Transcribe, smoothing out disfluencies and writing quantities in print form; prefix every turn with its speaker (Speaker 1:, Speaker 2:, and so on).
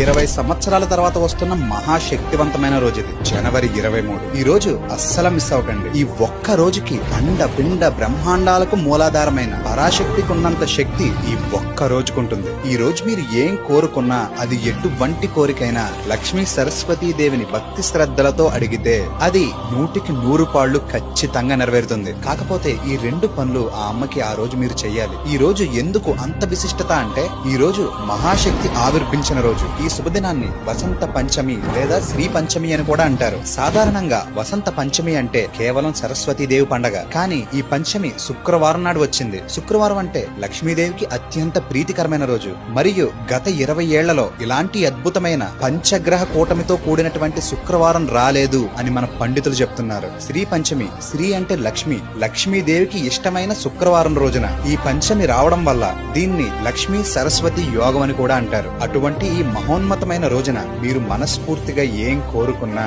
Speaker 1: 20 సంవత్సరాల తర్వాత వస్తున్న మహాశక్తివంతమైన రోజు ఇది జనవరి 23. ఈ రోజు అస్సలు మిస్ అవ్వకండి. ఈ ఒక్క రోజుకి అండ పిండ బ్రహ్మాండాలకు మూలాధారమైన పరాశక్తికి ఉన్నంత శక్తి ఈ ఒక్క రోజుకుంటుంది. ఈ రోజు మీరు ఏం కోరుకున్నా అది ఎటువంటి కోరికైనా లక్ష్మీ సరస్వతీ దేవిని భక్తి శ్రద్ధలతో అడిగితే అది 100కి 100 పాళ్లు ఖచ్చితంగా నెరవేరుతుంది. కాకపోతే ఈ 2 పనులు ఆ అమ్మకి ఆ రోజు మీరు చెయ్యాలి. ఈ రోజు ఎందుకు అంత విశిష్టత అంటే ఈ రోజు మహాశక్తి ఆవిర్భించిన రోజు. ఈ శుభదినాన్ని వసంత పంచమి లేదా శ్రీ పంచమి అని కూడా అంటారు. సాధారణంగా వసంత పంచమి అంటే కేవలం సరస్వతీదేవి పండగ. కానీ ఈ పంచమి శుక్రవారం నాడు వచ్చింది. శుక్రవారం అంటే లక్ష్మీదేవికి అత్యంత ప్రీతికరమైన రోజు. మరియు గత 20 ఏళ్లలో ఇలాంటి అద్భుతమైన పంచగ్రహ కూటమితో కూడినటువంటి శుక్రవారం రాలేదు అని మన పండితులు చెప్తున్నారు. శ్రీ పంచమి, శ్రీ అంటే లక్ష్మి, లక్ష్మీదేవికి ఇష్టమైన శుక్రవారం రోజున ఈ పంచమి రావడం వల్ల దీన్ని లక్ష్మీ సరస్వతి యోగం అని కూడా అంటారు. అటువంటి ఈ మహోన్నతమైన రోజున మీరు మనస్ఫూర్తిగా ఏం కోరుకున్నా